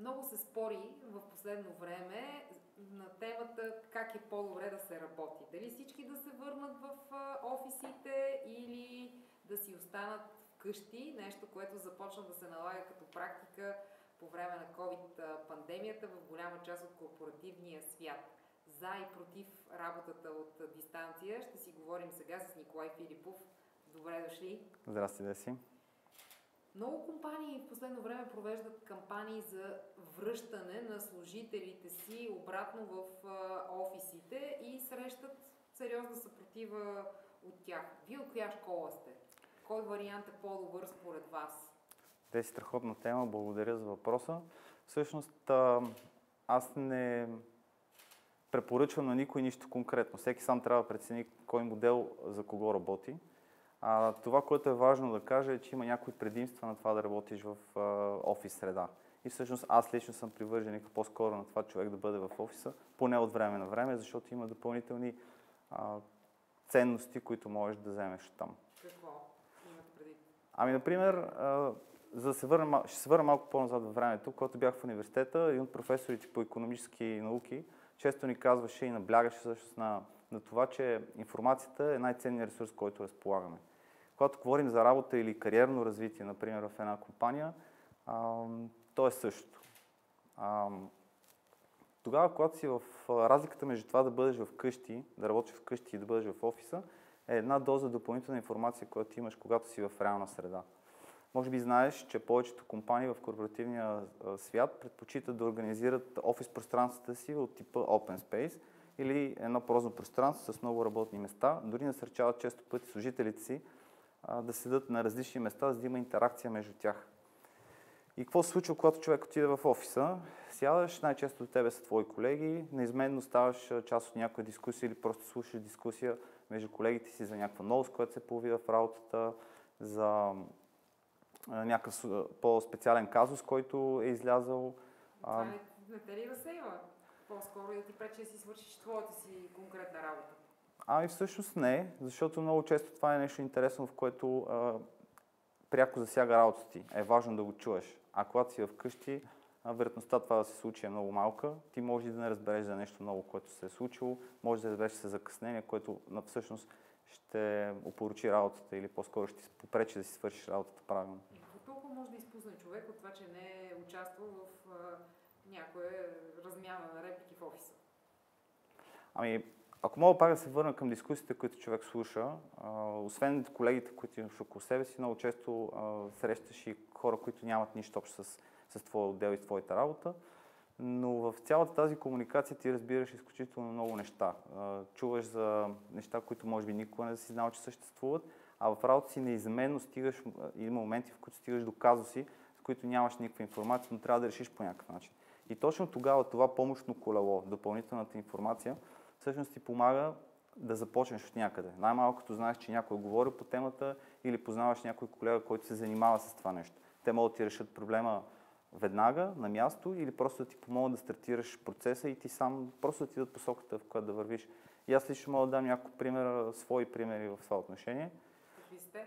Много се спори в последно време на темата как е по-добре да се работи. Дали всички да се върнат в офисите или да си останат вкъщи, нещо, което започна да се налага като практика по време на COVID-пандемията в голяма част от корпоративния свят. За и против работата от дистанция ще си говорим сега с Николай Филипов. Добре дошли! Здрасти, Деси! Много компании в последно време провеждат кампании за връщане на служителите си обратно в офисите и срещат сериозна съпротива от тях. Вие от коя школа сте? Кой вариант е по-добър според вас? Деси, страхотна тема, благодаря за въпроса. Всъщност, аз не препоръчвам на никой нищо конкретно. Всеки сам трябва да прецени кой модел за кого работи. Това, което е важно да кажа, е, че има някои предимства на това да работиш в офис среда. И всъщност аз лично съм привърженик по-скоро на това човек да бъде в офиса, поне от време на време, защото има допълнителни ценности, които можеш да вземеш там. Какво имате преди? Например, ще се върна малко по-назад във времето, когато бях в университета, един от професорите по икономически науки често ни казваше и наблягаше всъщност на това, че информацията е най-ценният ресурс, който разполагаме. Когато говорим за работа или кариерно развитие, например, в една компания, то е същото. Тогава, когато си в разликата между това да бъдеш вкъщи, да работиш вкъщи и да бъдеш в офиса, е една доза допълнителна информация, която имаш, когато си в реална среда. Може би знаеш, че повечето компании в корпоративния свят предпочитат да организират офис пространствата си от типа Open Space или едно порозно пространство с много работни места. Дори насърчават често пъти служителите си да седат на различни места, за да има интеракция между тях. И какво се случва, когато човек отиде в офиса? Сядаш, най-често до тебе са твои колеги, неизменно ставаш част от някаква дискусия или просто слушаш дискусия между колегите си за някаква новост, която се появи в работата, за някакъв по-специален казус, който е излязъл. Това не те ли разсейва? По-скоро да ти пречи да си свършиш твоята си конкретна работа? Всъщност не, защото много често това е нещо интересно, в което пряко засяга работата ти. Е важно да го чуеш. А когато си вкъщи, вероятността това да се случи е много малка. Ти може и да не разбереш за нещо ново, което се е случило, може да разбереш за закъснение, което всъщност ще опорочи работата или по-скоро ще ти попречи да си свършиш работата правилно. Какво толкова може да изпусне човек от това, че не е участвал в някоя размяна на реплики в офиса? Ако мога пак да се върна към дискусиите, които човек слуша, освен колегите, които имаш около себе си, много често срещаш и хора, които нямат нищо общо с твоя отдел и с твоята работа, но в цялата тази комуникация ти разбираш изключително много неща. Чуваш за неща, които може би никога не си знал, че съществуват, а в работа си неизменно стигаш, има моменти, в които стигаш до казуси, с които нямаш никаква информация, но трябва да решиш по някакъв начин. И точно тогава това помощно колело, допълнителната информация, всъщност ти помага да започнеш от някъде. Най-малкото знаеш, че някой говори по темата или познаваш някой колега, който се занимава с това нещо. Те могат да ти решат проблема веднага, на място, или просто да ти помогнат да стартираш процеса и ти сам просто да ти дадат посоката, в която да вървиш. И аз лично мога да дам няколко примера, свои примери в това отношение. Какви сте?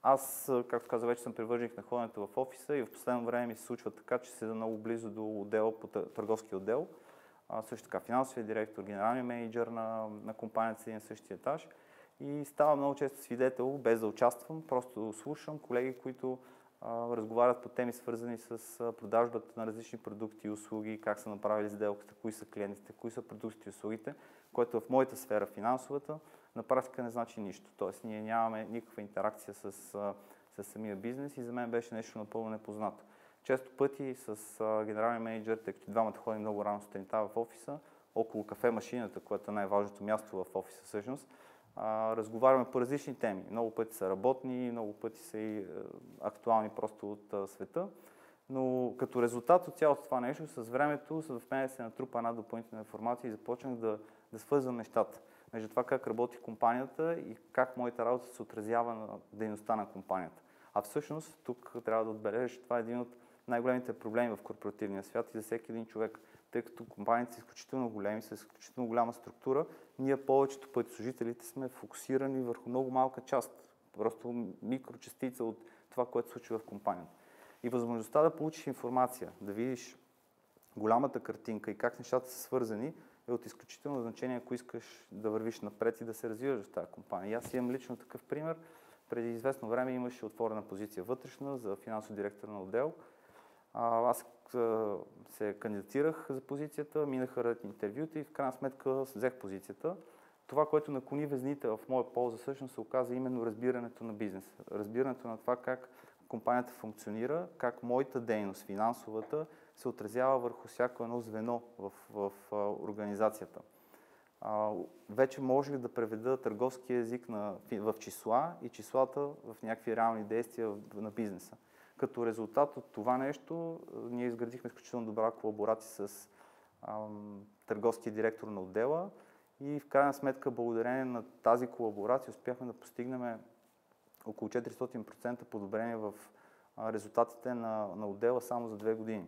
Аз, както каза, вече съм привърженик на ходенето в офиса и в последно време ми се случва така, че седа много близо до отдела, по търговски отдел. Също така финансовия директор, генералния менеджер на компанията си на същия етаж. И става много често свидетел, без да участвам, просто слушам колеги, които разговарят по теми, свързани с продажбата на различни продукти и услуги, как са направили сделката, кои са клиентите, кои са продуктите и услугите, което в моята сфера, финансовата, на практика не значи нищо. Тоест ние нямаме никаква интеракция с самия бизнес и за мен беше нещо напълно непознато. Често пъти с генералния менеджер, тъй като двамата ходим много рано сутринта в офиса, около кафе-машината, което е най-важното място в офиса всъщност, разговаряме по различни теми. Много пъти са работни, много пъти са и актуални просто от света. Но като резултат от цялото това нещо, с времето в мен се натрупа една допълнителна информация и започнах да свързвам нещата между това как работи компанията и как моята работа се отразява на дейността на компанията. А всъщност тук трябва да отбележа, че това е един от най-големите проблеми в корпоративния свят и за всеки един човек, тъй като компаниите са изключително големи, с изключително голяма структура, ние повечето пъти служителите сме фокусирани върху много малка част, просто микрочастица от това, което се случва в компанията. И възможността да получиш информация, да видиш голямата картинка и как нещата са свързани, е от изключително значение, ако искаш да вървиш напред и да се развиваш в тази компания. И аз имам лично такъв пример. Преди известно време имаше отворена позиция вътрешна за финансов директор на отдел. Аз се кандидатирах за позицията, минаха ред интервюта и в крайна сметка взех позицията. Това, което наклони везните в моя полза, всъщност се оказа именно разбирането на бизнеса. Разбирането на това как компанията функционира, как моята дейност, финансовата, се отразява върху всяко едно звено в организацията. Вече можех да преведа търговския език в числа и числата в някакви реални действия на бизнеса. Като резултат от това нещо, ние изградихме изключително добра колаборация с търговския директор на отдела и в крайна сметка, благодарение на тази колаборация, успяхме да постигнем около 400% подобрение в резултатите на отдела само за 2 години.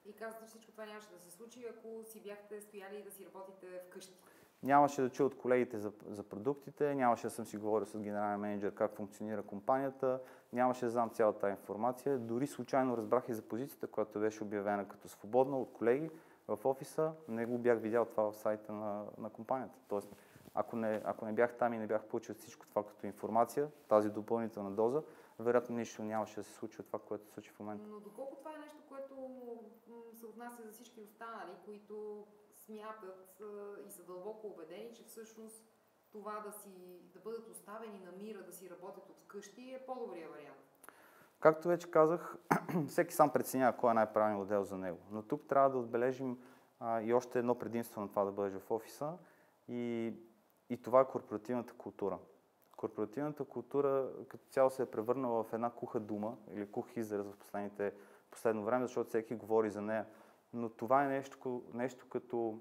И казвате, че всичко това нямаше да се случи, ако си бяхте стояли и да си работите вкъщи. Нямаше да чуя от колегите за продуктите, нямаше да съм си говорил с генерален менеджер как функционира компанията, нямаше да знам цялата тази информация. Дори случайно разбрах и за позицията, която беше обявена като свободна от колеги в офиса, не го бях видял това в сайта на компанията. Тоест, ако не бях там и не бях получил всичко това като информация, тази допълнителна доза, вероятно нищо нямаше да се случи от това, което се случи в момента. Но доколко това е нещо, което се отнася за всички останали, които смятат и са дълбоко убедени, че всъщност това да бъдат оставени на мира, да си работят от вкъщи е по-добрия вариант? Както вече казах, всеки сам преценява кой е най-правилният модел за него. Но тук трябва да отбележим и още едно предимство на това да бъдеш в офиса и това е корпоративната култура. Корпоративната култура като цяло се е превърнала в една куха дума или кух израз в последно време, защото всеки говори за нея. Но това е нещо като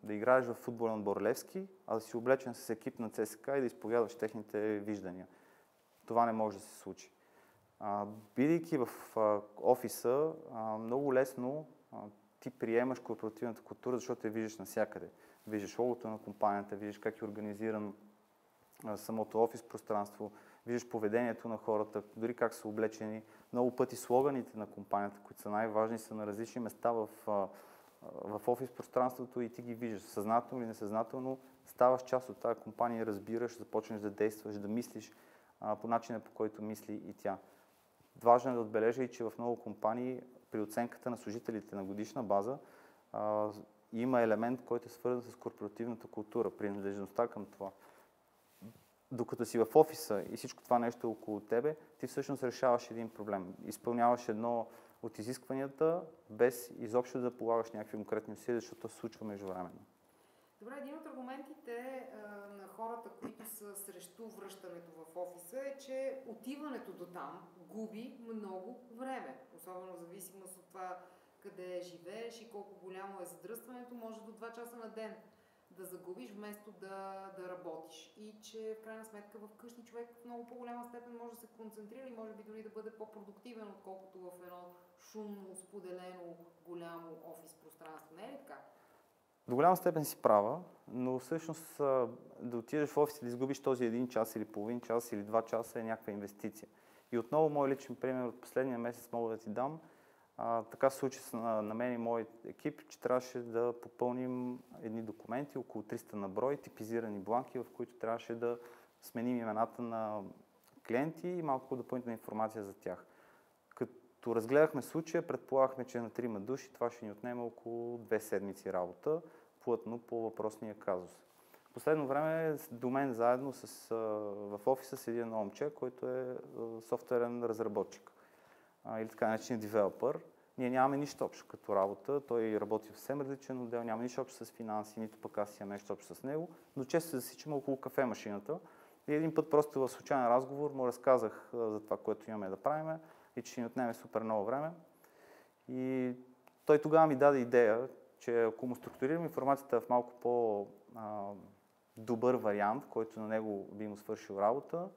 да играеш в футболен отбор Левски, а да си облечен с екип на ЦСКА и да изповядаш техните виждания. Това не може да се случи. Бидейки в офиса, много лесно ти приемаш корпоративната култура, защото я виждаш навсякъде. Виждаш логото на компанията, виждаш как е организиран самото офис пространство, виждаш поведението на хората, дори как са облечени. Много пъти слоганите на компанията, които са най-важни, са на различни места в офис пространството и ти ги виждаш. Съзнателно или несъзнателно ставаш част от тази компания, разбираш, започнеш да действаш, да мислиш по начина, по който мисли и тя. Важно е да отбележа и, че в много компании при оценката на служителите на годишна база има елемент, който е свързан с корпоративната култура, принадлежността към това. Докато си в офиса и всичко това нещо е около тебе, ти всъщност решаваш един проблем. Изпълняваш едно от изискванията, без изобщо да полагаш някакви конкретни усилия, защото се случва междувременно. Добре, един от аргументите на хората, които са срещу връщането в офиса е, че отиването до там губи много време. Особено в зависимост от това къде живееш и колко голямо е задръстването, може до 2 часа на ден да загубиш, вместо да работиш. И че в крайна сметка в къщи човек в много по-голяма степен може да се концентрира и може би дори да бъде по-продуктивен, отколкото в едно шумно, споделено, голямо офис пространство. Не е ли така? До голяма степен си права, но всъщност да отидеш в офис и да изгубиш този 1 час или половин час или 2 часа е някаква инвестиция. И отново мой личен пример от последния месец мога да ти дам. Така се случи на мен и моят екип, че трябваше да попълним едни документи, около 300 на брой, типизирани бланки, в които трябваше да сменим имената на клиенти и малко допълнителна информация за тях. Като разгледахме случая, предполагахме, че на 3 души това ще ни отнеме около 2 седмици работа, плътно по въпросния казус. В последно време до мен заедно в офиса седи едно момче, който е софтуерен разработчик. Или така наречен девелопър. Ние нямаме нищо общо като работа. Той работи в съвсем различен отдел, няма нищо общо с финанси, нито пък аз имам нещо общо с него, но често се засичаме около кафе-машината. И един път просто в случайен разговор му разказах за това, което имаме да правим и че ще ни отнеме супер много време. И той тогава ми даде идея, че ако му структурирам информацията в малко по-добър вариант, който на него би му свършил работа,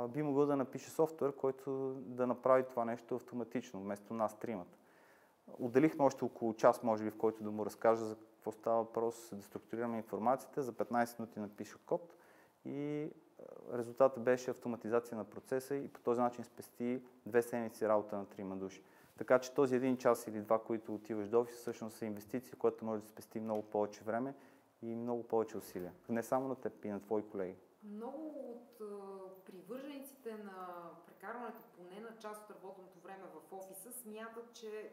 би могъл да напише софтуер, който да направи това нещо автоматично, вместо нас тримата. Отделихме още около час, може би, в който да му разкажа за какво става въпрос, да структурираме информацията, за 15 минути напиша код и резултатът беше автоматизация на процеса и по този начин спести 2 седмици работа на 3 души. Така че този 1 час или 2, които отиваш до офиса, всъщност са инвестиции, което може да спести много повече време и много повече усилия. Не само на теб, и на твои колеги. Много от привържениците на прекарването поне на част от работното време в офиса смятат, че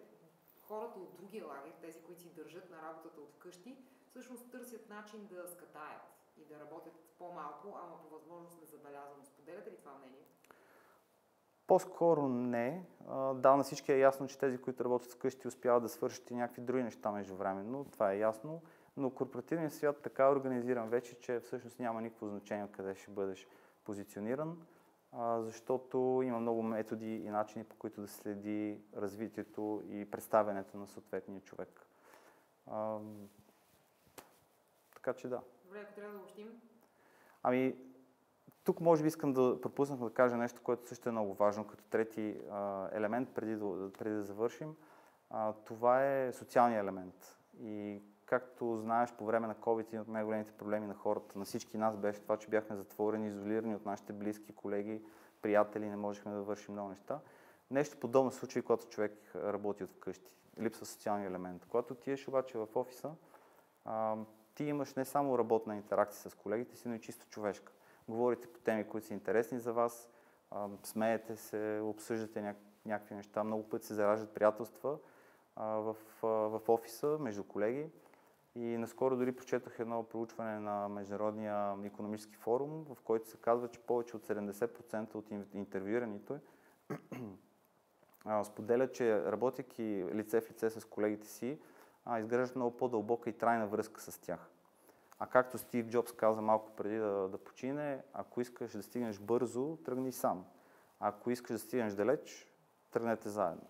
хората от другия лагер, тези, които си държат на работата от вкъщи, всъщност търсят начин да скатаят и да работят по-малко, ама по възможност незабелязано. Споделяте ли това мнение? По-скоро не. Да, на всички е ясно, че тези, които работят вкъщи, успяват да свършат и някакви други неща междувременно. Това е ясно. Но корпоративният свят така е организиран вече, че всъщност няма никакво значение къде ще бъдеш позициониран, защото има много методи и начини, по които да следи развитието и представянето на съответния човек. Така че да. Добре, ако трябва да обобщим. Ами, тук може би искам да пропуснах да кажа нещо, което също е много важно като трети елемент, преди да завършим. Това е социалният елемент. И както знаеш, по време на COVID един от най-големите проблеми на хората, на всички нас беше това, че бяхме затворени, изолирани от нашите близки, колеги, приятели, не можехме да вършим много неща. Нещо подобно се случва, когато човек работи от вкъщи. Липсва социалния елемент. Когато отидеш обаче в офиса, ти имаш не само работна интеракция с колегите си, но и чисто човешка. Говорите по теми, които са интересни за вас, смеете се, обсъждате някакви неща, много пъти се зараждат приятелства в офиса между колеги. И наскоро дори прочетох едно проучване на Международния икономически форум, в който се казва, че повече от 70% от интервюираните споделят, че работейки лице в лице с колегите си, изграждат много по-дълбока и трайна връзка с тях. А както Стив Джобс каза малко преди да почине, ако искаш да стигнеш бързо, тръгни сам. Ако искаш да стигнеш далеч, тръгнете заедно.